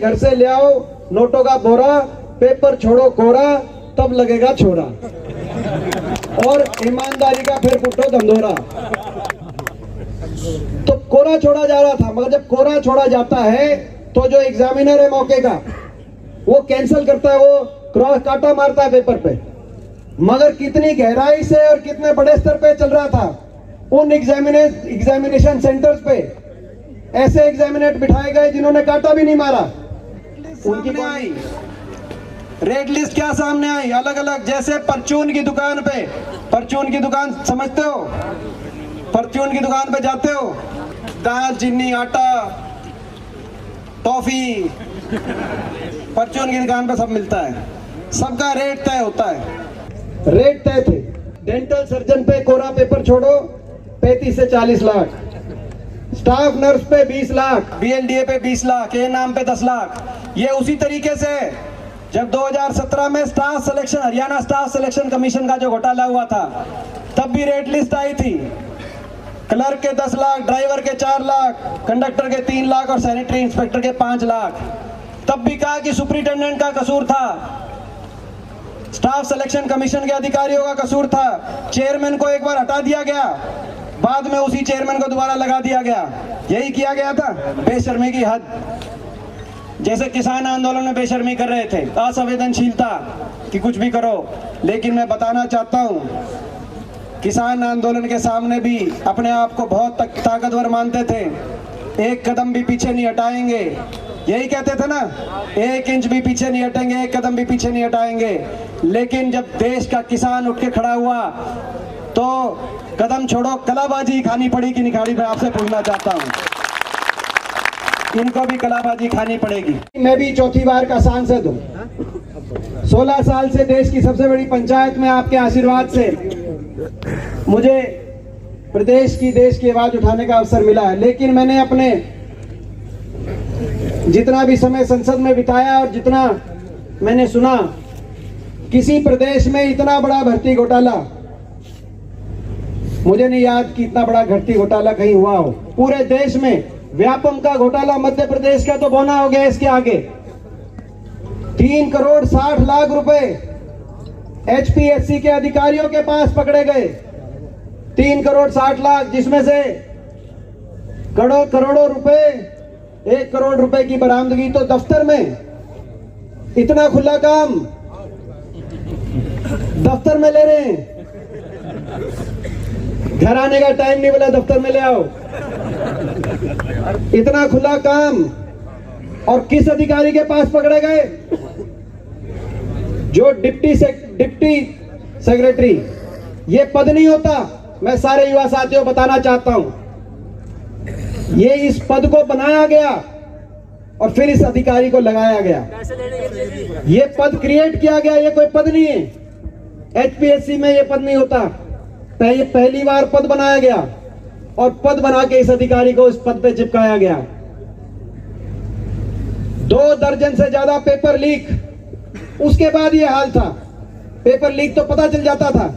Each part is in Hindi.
घर से ले आओ नोटों का बोरा, पेपर छोड़ो कोरा, तब लगेगा छोरा, और ईमानदारी का फिर पुट्टो धंधोरा। तो कोरा छोड़ा जा रहा था, मगर जब कोरा छोड़ा जाता है तो जो एग्जामिनर है मौके का वो कैंसिल करता है, वो क्रॉस काटा मारता है पेपर पे। मगर कितनी गहराई से और कितने बड़े स्तर पे चल रहा था, उन एग्जामिनेशन सेंटर्स पे ऐसे एग्जामिनेट बिठाए गए जिन्होंने काटा भी नहीं मारा। उनकी आई रेड लिस्ट क्या सामने आई, अलग अलग, जैसे परचून की दुकान पे, परचून की दुकान समझते हो, परचून की दुकान पे जाते हो, दाल चीनी आटा टॉफी, परचून की दुकान पे सब मिलता है, सबका रेट तय होता है। रेट तय थे। डेंटल सर्जन पे कोरा पेपर छोड़ो 35 से 40 लाख, स्टाफ नर्स पे 20 लाख, बीएलडीए पे 20 लाख, ए नाम पे 10 लाख। ये उसी तरीके से जब 2017 में staff selection, Haryana staff selection commission का जो घोटाला हुआ था, तब भी रेट लिस्ट आई थी। क्लर्क के 10 लाख, ड्राइवर के 4 लाख, कंडक्टर के 3 लाख और सैनिटरी इंस्पेक्टर के 5 लाख। तब भी कहा कि सुपरिटेंडेंट का कसूर था, स्टाफ सिलेक्शन कमीशन के अधिकारियों का कसूर था। चेयरमैन को एक बार हटा दिया गया, बाद में उसी चेयरमैन को दोबारा लगा दिया गया। यही किया गया था, बेशर्मी की हद। जैसे किसान आंदोलन में बेशर्मी कर रहे थे, असंवेदनशीलता कि कुछ भी करो। लेकिन मैं बताना चाहता हूं, किसान आंदोलन के सामने भी अपने आप को बहुत ताकतवर मानते थे, एक कदम भी पीछे नहीं हटाएंगे, यही कहते थे ना, 1 इंच भी पीछे नहीं हटेंगे, 1 कदम भी पीछे नहीं हटाएंगे। लेकिन जब देश का किसान उठ के खड़ा हुआ तो कदम छोड़ो कलाबाजी खानी पड़ी कि नहीं खानी, मैं आपसे पूछना चाहता हूं। इनको भी कलाबाजी खानी पड़ेगी। मैं भी चौथी बार का सांसद हूं, 16 साल से देश की सबसे बड़ी पंचायत में आपके आशीर्वाद से मुझे प्रदेश की, देश की आवाज उठाने का अवसर मिला है। लेकिन मैंने अपने जितना भी समय संसद में बिताया और जितना मैंने सुना, किसी प्रदेश में इतना बड़ा भर्ती घोटाला मुझे नहीं याद कि इतना बड़ा भर्ती घोटाला कहीं हुआ हो। पूरे देश में व्यापम का घोटाला मध्य प्रदेश का तो बौना हो गया इसके आगे। 3 करोड़ 60 लाख रुपए एचपीएससी के अधिकारियों के पास पकड़े गए, 3 करोड़ 60 लाख, जिसमें से करोड़ों रुपए, 1 करोड़ रुपए की बरामदगी। तो दफ्तर में इतना खुला काम दफ्तर में ले रहे हैं, घर आने का टाइम नहीं बोला दफ्तर में ले आओ, इतना खुला काम। और किस अधिकारी के पास पकड़े गए? जो डिप्टी सेक्रेटरी, ये पद नहीं होता। मैं सारे युवा साथियों बताना चाहता हूं, ये इस पद को बनाया गया और फिर इस अधिकारी को लगाया गया। ये पद क्रिएट किया गया, ये कोई पद नहीं है। एचपीएससी में ये पद नहीं होता, पहली बार पद बनाया गया और पद बना के इस अधिकारी को इस पद पे चिपकाया गया। 2 दर्जन से ज्यादा पेपर लीक, उसके बाद ये हाल था। पेपर लीक तो पता चल जाता था,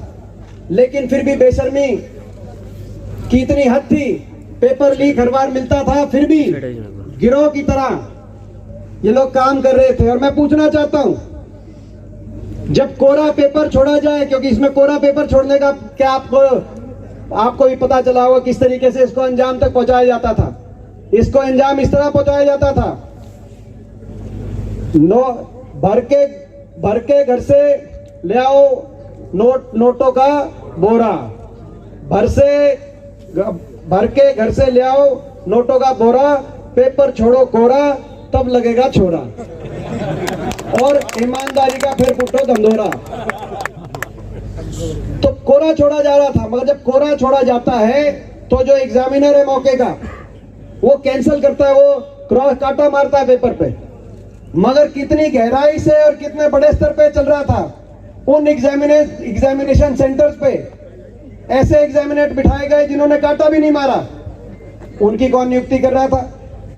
लेकिन फिर भी बेशर्मी की इतनी हद थी, पेपर लीक हर बार मिलता था, फिर भी गिरोह की तरह ये लोग काम कर रहे थे। और मैं पूछना चाहता हूं, जब कोरा पेपर छोड़ा जाए, क्योंकि इसमें कोरा पेपर छोड़ने का क्या आपको भी पता चला होगा किस तरीके से इसको अंजाम तक पहुंचाया जाता था। इसको अंजाम इस तरह पहुंचाया जाता था, भर के घर से ले आओ नोटों का बोरा, भर के घर से ले आओ नोटों का बोरा, पेपर छोड़ो कोरा, तब लगेगा छोरा, और ईमानदारी का फिर पुट्टो धंधोरा। तो कोरा छोड़ा जा रहा था, मगर जब कोरा छोड़ा जाता है तो जो एग्जामिनर है मौके का वो कैंसिल करता है, वो क्रॉस काटा मारता है पेपर पे। मगर कितनी गहराई से और कितने बड़े स्तर पे चल रहा था, उन एग्जामिनेशन सेंटर्स पे ऐसे एग्जामिनेट बिठाए गए जिन्होंने काटा भी नहीं मारा। उनकी कौन नियुक्ति कर रहा था?